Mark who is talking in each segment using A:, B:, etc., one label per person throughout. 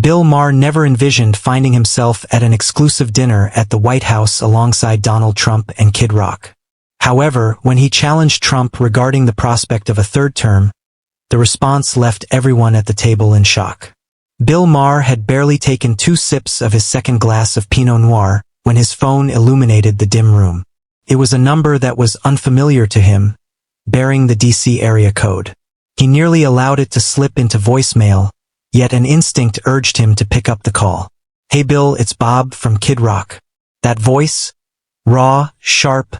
A: Bill Maher never envisioned finding himself at an exclusive dinner at the White House alongside Donald Trump and Kid Rock. However, when he challenged Trump regarding the prospect of a third term, the response left everyone at the table in shock. Bill Maher had barely taken 2 sips of his second glass of Pinot Noir when his phone illuminated the dim room. It was a number that was unfamiliar to him, bearing the DC area code. He nearly allowed it to slip into voicemail, yet an instinct urged him to pick up the call. "Hey Bill, it's Bob from Kid Rock." That voice? Raw, sharp,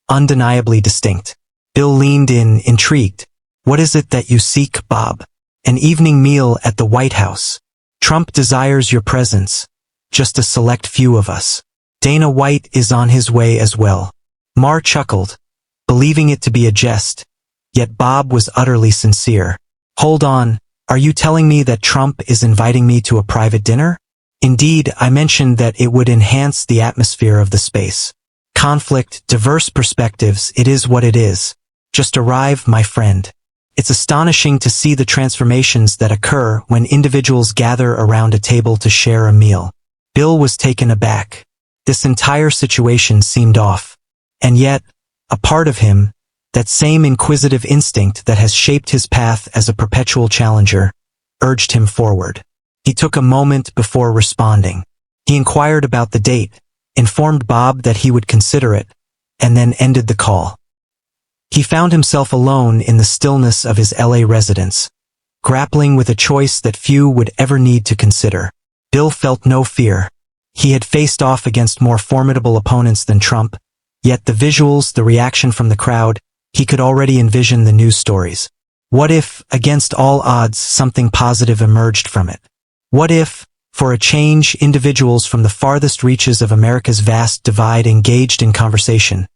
A: undeniably distinct. Bill leaned in, intrigued. "What is it that you seek, Bob?" "An evening meal at the White House. Trump desires your presence. Just a select few of us. Dana White is on his way as well." Maher chuckled, believing it to be a jest, yet Bob was utterly sincere. "Hold on, are you telling me that Trump is inviting me to a private dinner?" "Indeed, I mentioned that it would enhance the atmosphere of the space. Conflict, diverse perspectives, it is what it is. Just arrive, my friend." It's astonishing to see the transformations that occur when individuals gather around a table to share a meal. Bill was taken aback. This entire situation seemed off. And yet, a part of him, that same inquisitive instinct that has shaped his path as a perpetual challenger, urged him forward. He took a moment before responding. He inquired about the date, informed Bob that he would consider it, and then ended the call. He found himself alone in the stillness of his LA residence, grappling with a choice that few would ever need to consider. Bill felt no fear. He had faced off against more formidable opponents than Trump, yet the visuals, the reaction from the crowd, he could already envision the news stories. What if, against all odds, something positive emerged from it? What if, for a change, individuals from the farthest reaches of America's vast divide engaged in conversation?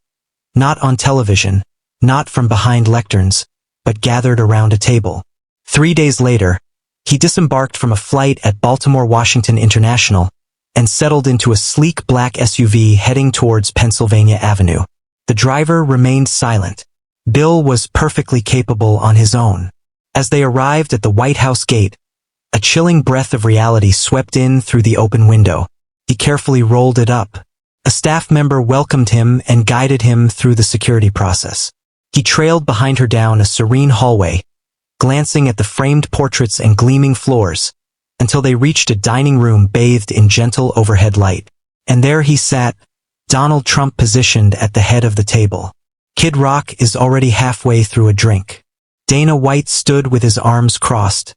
A: Not on television, not from behind lecterns, but gathered around a table. 3 days later, he disembarked from a flight at Baltimore-Washington International and settled into a sleek black SUV heading towards Pennsylvania Avenue. The driver remained silent. Bill was perfectly capable on his own. As they arrived at the White House gate, a chilling breath of reality swept in through the open window. He carefully rolled it up. A staff member welcomed him and guided him through the security process. He trailed behind her down a serene hallway, glancing at the framed portraits and gleaming floors, until they reached a dining room bathed in gentle overhead light. And there he sat, Donald Trump positioned at the head of the table. Kid Rock is already halfway through a drink. Dana White stood with his arms crossed,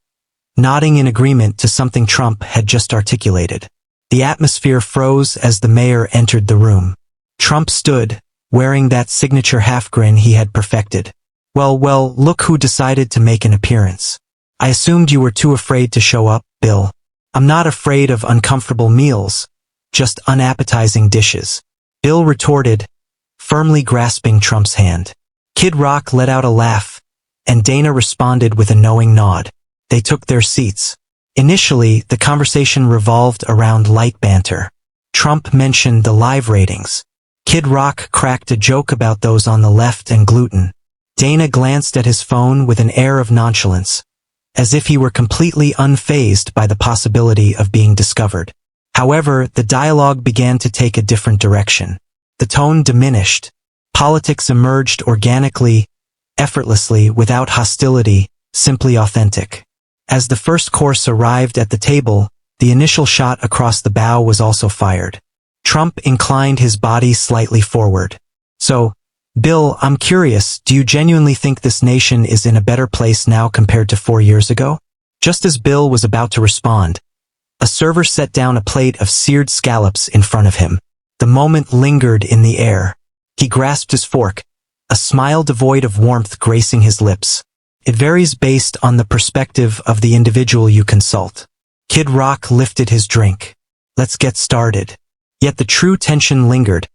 A: nodding in agreement to something Trump had just articulated. The atmosphere froze as the mayor entered the room. Trump stood, wearing that signature half-grin he had perfected. Well, look who decided to make an appearance. I assumed you were too afraid to show up, Bill. I'm not afraid of uncomfortable meals, just unappetizing dishes. Bill retorted, firmly grasping Trump's hand. Kid Rock let out a laugh, and Dana responded with a knowing nod. They took their seats. Initially, the conversation revolved around light banter. Trump mentioned the live ratings. Kid Rock cracked a joke about those on the left and gluten. Dana glanced at his phone with an air of nonchalance, as if he were completely unfazed by the possibility of being discovered. However, the dialogue began to take a different direction. The tone diminished. Politics emerged organically, effortlessly, without hostility, simply authentic. As the first course arrived at the table, the initial shot across the bow was also fired. Trump inclined his body slightly forward. So, Bill, I'm curious, do you genuinely think this nation is in a better place now compared to 4 years ago? Just as Bill was about to respond, a server set down a plate of seared scallops in front of him. The moment lingered in the air. He grasped his fork, a smile devoid of warmth gracing his lips. It varies based on the perspective of the individual you consult. Kid Rock lifted his drink. Let's get started. Yet the true tension lingered,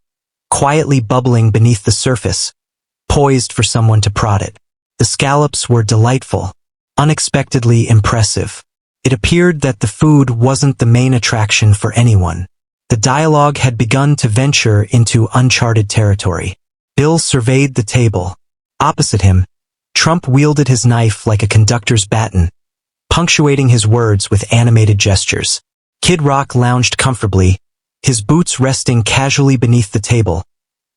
A: quietly bubbling beneath the surface, poised for someone to prod it. The scallops were delightful, unexpectedly impressive. It appeared that the food wasn't the main attraction for anyone. The dialogue had begun to venture into uncharted territory. Bill surveyed the table. Opposite him, Trump wielded his knife like a conductor's baton, punctuating his words with animated gestures. Kid Rock lounged comfortably, his boots resting casually beneath the table,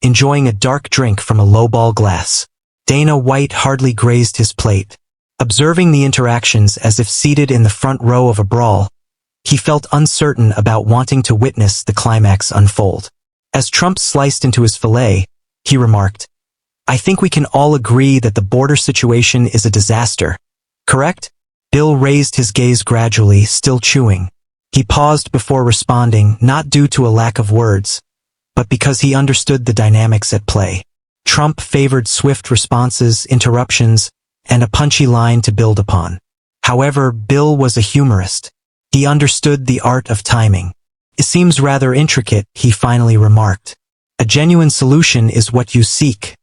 A: enjoying a dark drink from a lowball glass. Dana White hardly grazed his plate. Observing the interactions as if seated in the front row of a brawl, he felt uncertain about wanting to witness the climax unfold. As Trump sliced into his fillet, he remarked, "I think we can all agree that the border situation is a disaster, correct?" Bill raised his gaze gradually, still chewing. He paused before responding, not due to a lack of words, but because he understood the dynamics at play. Trump favored swift responses, interruptions, and a punchy line to build upon. However, Bill was a humorist. He understood the art of timing. "It seems rather intricate," he finally remarked. "A genuine solution is what you seek,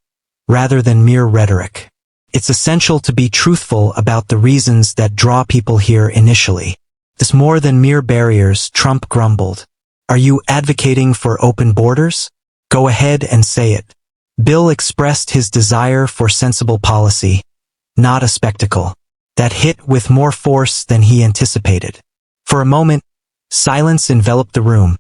A: rather than mere rhetoric. It's essential to be truthful about the reasons that draw people here initially." "This more than mere barriers," Trump grumbled. "Are you advocating for open borders? Go ahead and say it." Bill expressed his desire for sensible policy, not a spectacle. That hit with more force than he anticipated. For a moment, silence enveloped the room.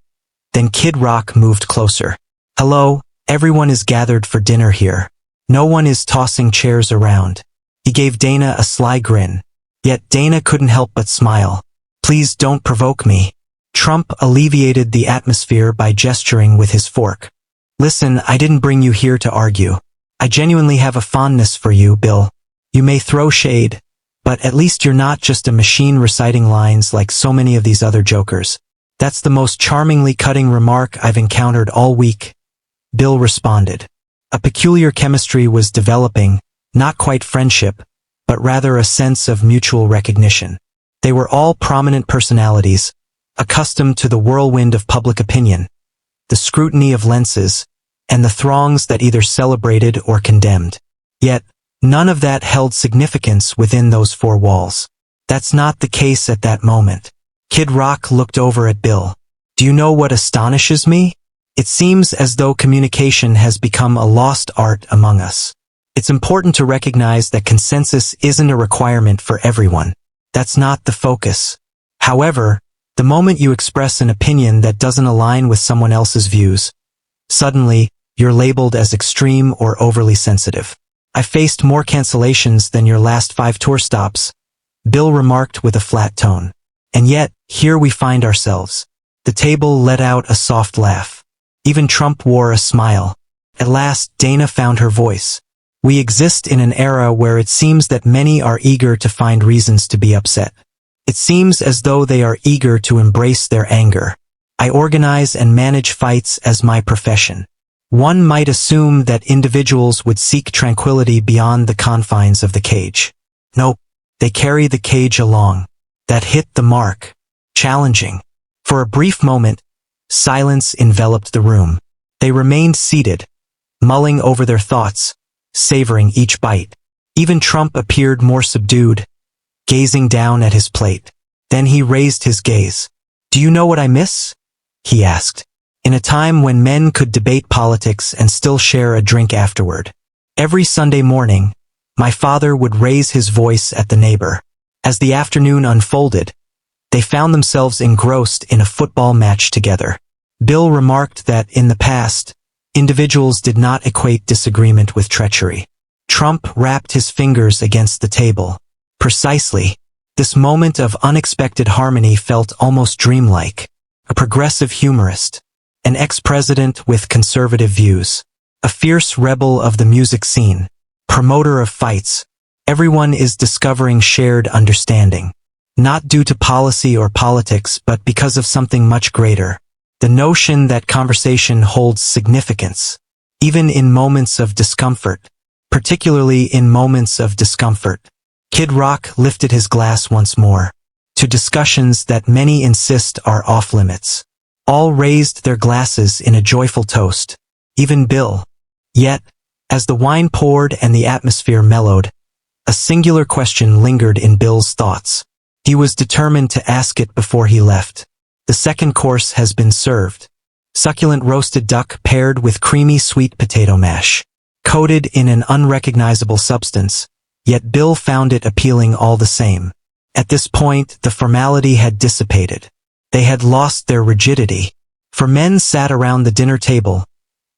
A: Then Kid Rock moved closer. "Hello, everyone is gathered for dinner here. No one is tossing chairs around." He gave Dana a sly grin. Yet Dana couldn't help but smile. "Please don't provoke me." Trump alleviated the atmosphere by gesturing with his fork. "Listen, I didn't bring you here to argue. I genuinely have a fondness for you, Bill. You may throw shade, but at least you're not just a machine reciting lines like so many of these other jokers." "That's the most charmingly cutting remark I've encountered all week," Bill responded. A peculiar chemistry was developing, not quite friendship, but rather a sense of mutual recognition. They were all prominent personalities, accustomed to the whirlwind of public opinion, the scrutiny of lenses, and the throngs that either celebrated or condemned. Yet, none of that held significance within those four walls. That's not the case at that moment. Kid Rock looked over at Bill. "Do you know what astonishes me? It seems as though communication has become a lost art among us. It's important to recognize that consensus isn't a requirement for everyone. That's not the focus. However, the moment you express an opinion that doesn't align with someone else's views, suddenly, you're labeled as extreme or overly sensitive. I faced more cancellations than your last 5 tour stops," Bill remarked with a flat tone. "And yet, here we find ourselves." The table let out a soft laugh. Even Trump wore a smile. At last, Dana found her voice. "We exist in an era where it seems that many are eager to find reasons to be upset. It seems as though they are eager to embrace their anger. I organize and manage fights as my profession. One might assume that individuals would seek tranquility beyond the confines of the cage. Nope, they carry the cage along." That hit the mark. Challenging. For a brief moment, silence enveloped the room. They remained seated, mulling over their thoughts, savoring each bite. Even Trump appeared more subdued, gazing down at his plate. Then he raised his gaze. "Do you know what I miss?" he asked. "In a time when men could debate politics and still share a drink afterward. Every Sunday morning, my father would raise his voice at the neighbor. As the afternoon unfolded, they found themselves engrossed in a football match together." Bill remarked that in the past, individuals did not equate disagreement with treachery. Trump rapped his fingers against the table. "Precisely. This moment of unexpected harmony felt almost dreamlike. A progressive humorist, an ex-president with conservative views, a fierce rebel of the music scene, promoter of fights. Everyone is discovering shared understanding. Not due to policy or politics, but because of something much greater. The notion that conversation holds significance, even in moments of discomfort, particularly in moments of discomfort." Kid Rock lifted his glass once more. "To discussions that many insist are off-limits." All raised their glasses in a joyful toast, even Bill. Yet, as the wine poured and the atmosphere mellowed, a singular question lingered in Bill's thoughts. He was determined to ask it before he left. "The second course has been served. Succulent roasted duck paired with creamy sweet potato mash, coated in an unrecognizable substance, yet Bill found it appealing all the same. At this point, the formality had dissipated. They had lost their rigidity. For men sat around the dinner table,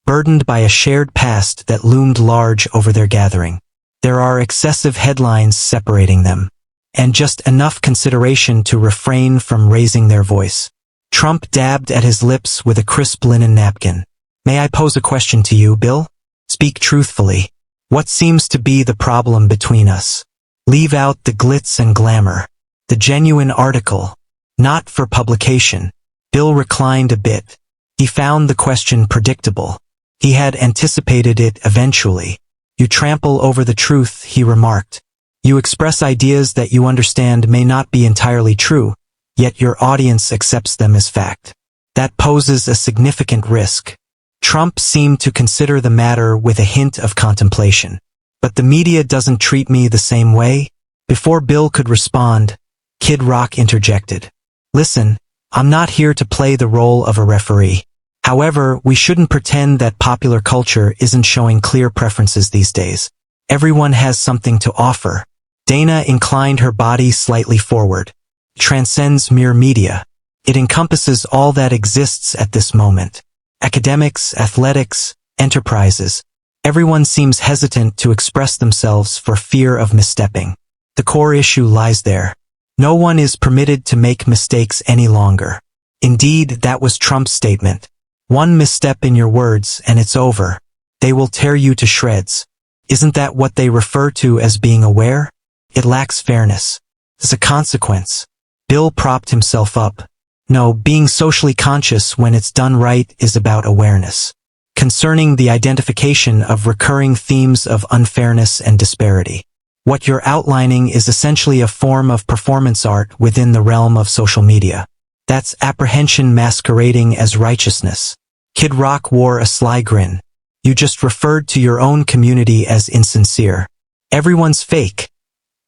A: burdened by a shared past that loomed large over their gathering. There are excessive headlines separating them, and just enough consideration to refrain from raising their voice. Trump dabbed at his lips with a crisp linen napkin. May I pose a question to you, Bill? Speak truthfully. What seems to be the problem between us? Leave out the glitz and glamour. The genuine article. Not for publication. Bill reclined a bit. He found the question predictable. He had anticipated it eventually. You trample over the truth, he remarked. You express ideas that you understand may not be entirely true, yet your audience accepts them as fact. That poses a significant risk. Trump seemed to consider the matter with a hint of contemplation. But the media doesn't treat me the same way? Before Bill could respond, Kid Rock interjected. Listen, I'm not here to play the role of a referee. However, we shouldn't pretend that popular culture isn't showing clear preferences these days. Everyone has something to offer. Dana inclined her body slightly forward. It transcends mere media. It encompasses all that exists at this moment. Academics, athletics, enterprises. Everyone seems hesitant to express themselves for fear of misstepping. The core issue lies there. No one is permitted to make mistakes any longer. Indeed, that was Trump's statement. One misstep in your words and it's over. They will tear you to shreds. Isn't that what they refer to as being aware? It lacks fairness. As a consequence, Bill propped himself up. No, being socially conscious when it's done right is about awareness. Concerning the identification of recurring themes of unfairness and disparity. What you're outlining is essentially a form of performance art within the realm of social media. That's apprehension masquerading as righteousness. Kid Rock wore a sly grin. You just referred to your own community as insincere. Everyone's fake,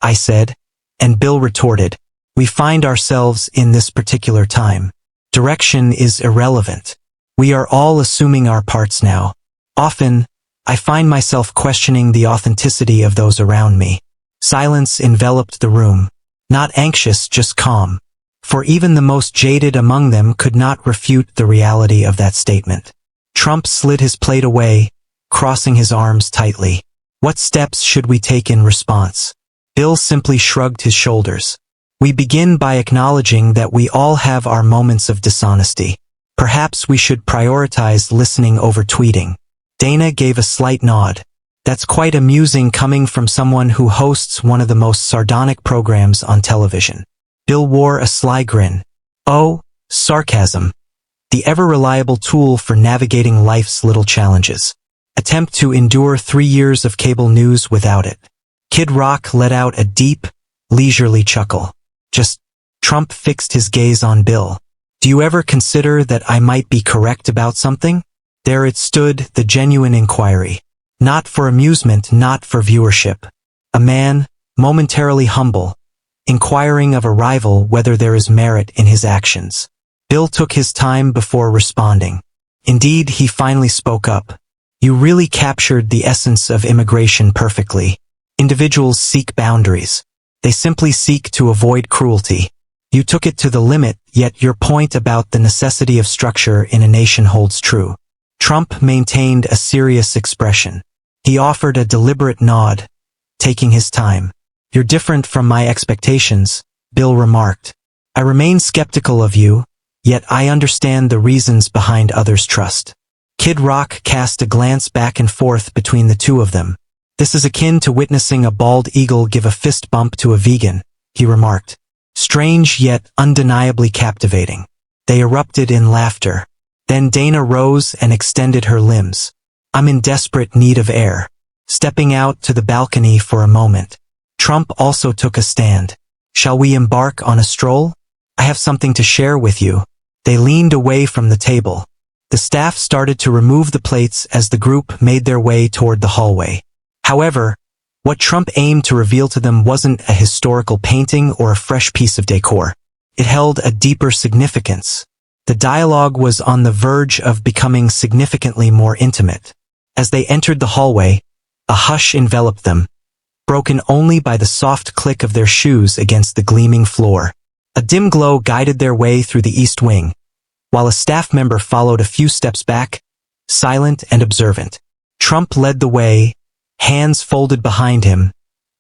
A: I said, and Bill retorted. We find ourselves in this particular time. Direction is irrelevant. We are all assuming our parts now. Often, I find myself questioning the authenticity of those around me. Silence enveloped the room. Not anxious, just calm. For even the most jaded among them could not refute the reality of that statement. Trump slid his plate away, crossing his arms tightly. What steps should we take in response? Bill simply shrugged his shoulders. We begin by acknowledging that we all have our moments of dishonesty. Perhaps we should prioritize listening over tweeting. Dana gave a slight nod. That's quite amusing coming from someone who hosts one of the most sardonic programs on television. Bill wore a sly grin. Oh, sarcasm. The ever-reliable tool for navigating life's little challenges. Attempt to endure 3 years of cable news without it. Kid Rock let out a deep, leisurely chuckle. Trump fixed his gaze on Bill. Do you ever consider that I might be correct about something? There it stood, the genuine inquiry. Not for amusement, not for viewership. A man, momentarily humble, inquiring of a rival whether there is merit in his actions. Bill took his time before responding. Indeed, he finally spoke up. You really captured the essence of immigration perfectly. Individuals seek boundaries. They simply seek to avoid cruelty. You took it to the limit, yet your point about the necessity of structure in a nation holds true. Trump maintained a serious expression. He offered a deliberate nod, taking his time. You're different from my expectations, Bill remarked. I remain skeptical of you, yet I understand the reasons behind others' trust. Kid Rock cast a glance back and forth between the two of them. This is akin to witnessing a bald eagle give a fist bump to a vegan, he remarked. Strange yet undeniably captivating. They erupted in laughter. Then Dana rose and extended her limbs. I'm in desperate need of air. Stepping out to the balcony for a moment. Trump also took a stand. Shall we embark on a stroll? I have something to share with you. They leaned away from the table. The staff started to remove the plates as the group made their way toward the hallway. However, what Trump aimed to reveal to them wasn't a historical painting or a fresh piece of decor. It held a deeper significance. The dialogue was on the verge of becoming significantly more intimate. As they entered the hallway, a hush enveloped them, broken only by the soft click of their shoes against the gleaming floor. A dim glow guided their way through the east wing, while a staff member followed a few steps back, silent and observant. Trump led the way, hands folded behind him,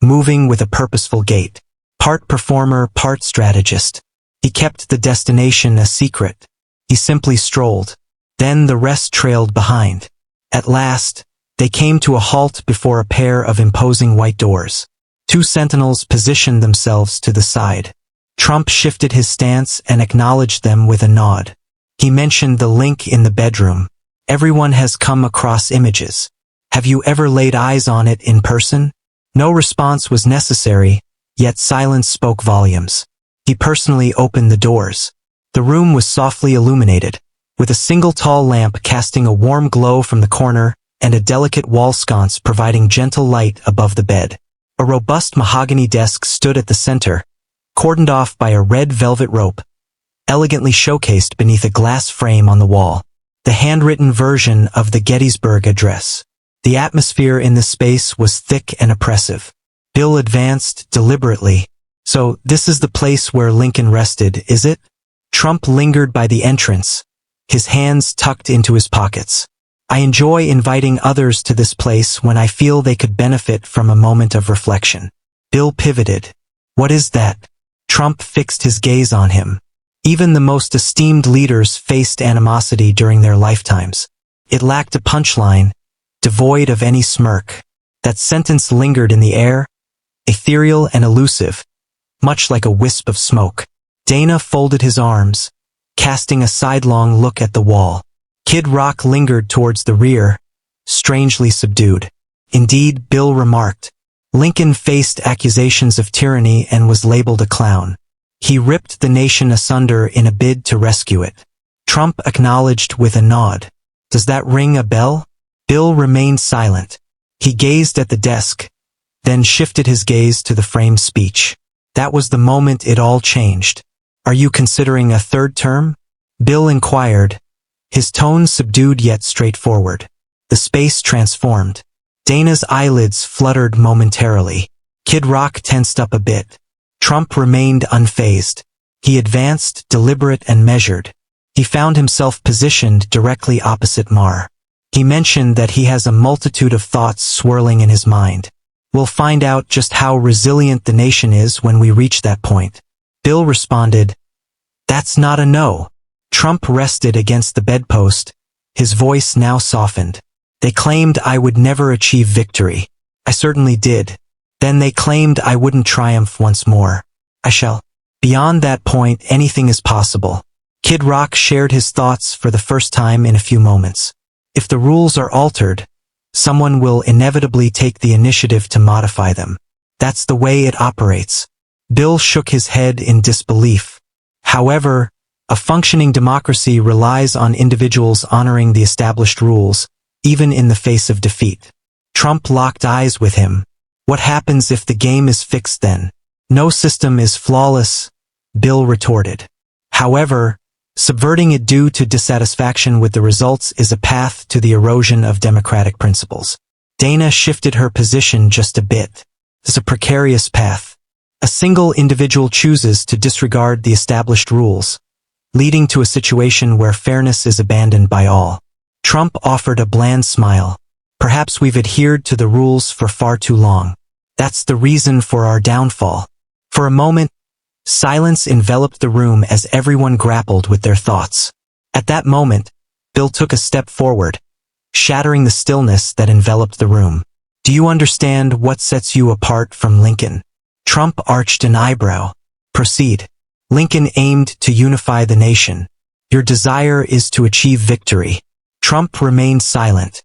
A: moving with a purposeful gait. Part performer, part strategist. He kept the destination a secret. He simply strolled. Then the rest trailed behind. At last, they came to a halt before a pair of imposing white doors. Two sentinels positioned themselves to the side. Trump shifted his stance and acknowledged them with a nod. He mentioned the link in the bedroom. Everyone has come across images. Have you ever laid eyes on it in person? No response was necessary, yet silence spoke volumes. He personally opened the doors. The room was softly illuminated, with a single tall lamp casting a warm glow from the corner and a delicate wall sconce providing gentle light above the bed. A robust mahogany desk stood at the center, cordoned off by a red velvet rope, elegantly showcased beneath a glass frame on the wall. The handwritten version of the Gettysburg Address. The atmosphere in this space was thick and oppressive. Bill advanced deliberately. So, this is the place where Lincoln rested, is it? Trump lingered by the entrance, his hands tucked into his pockets. I enjoy inviting others to this place when I feel they could benefit from a moment of reflection. Bill pivoted. What is that? Trump fixed his gaze on him. Even the most esteemed leaders faced animosity during their lifetimes. It lacked a punchline, devoid of any smirk. That sentence lingered in the air, ethereal and elusive, much like a wisp of smoke. Dana folded his arms, casting a sidelong look at the wall. Kid Rock lingered towards the rear, strangely subdued. Indeed, Bill remarked, Lincoln faced accusations of tyranny and was labeled a clown. He ripped the nation asunder in a bid to rescue it. Trump acknowledged with a nod. Does that ring a bell? Bill remained silent. He gazed at the desk, then shifted his gaze to the framed speech. That was the moment it all changed. Are you considering a third term? Bill inquired, his tone subdued yet straightforward. The space transformed. Dana's eyelids fluttered momentarily. Kid Rock tensed up a bit. Trump remained unfazed. He advanced, deliberate and measured. He found himself positioned directly opposite Maher. He mentioned that he has a multitude of thoughts swirling in his mind. We'll find out just how resilient the nation is when we reach that point. Bill responded, That's not a no. Trump rested against the bedpost, his voice now softened. They claimed I would never achieve victory. I certainly did. Then they claimed I wouldn't triumph once more. I shall. Beyond that point, anything is possible. Kid Rock shared his thoughts for the first time in a few moments. If the rules are altered, someone will inevitably take the initiative to modify them. That's the way it operates. Bill shook his head in disbelief. However, a functioning democracy relies on individuals honoring the established rules, even in the face of defeat. Trump locked eyes with him. What happens if the game is fixed then? No system is flawless, Bill retorted. However, subverting it due to dissatisfaction with the results is a path to the erosion of democratic principles. Dana shifted her position just a bit. It's a precarious path. A single individual chooses to disregard the established rules, leading to a situation where fairness is abandoned by all. Trump offered a bland smile. Perhaps we've adhered to the rules for far too long. That's the reason for our downfall. For a moment, silence enveloped the room as everyone grappled with their thoughts. At that moment, Bill took a step forward, shattering the stillness that enveloped the room. Do you understand what sets you apart from Lincoln? Trump arched an eyebrow. Proceed. Lincoln aimed to unify the nation. Your desire is to achieve victory. Trump remained silent.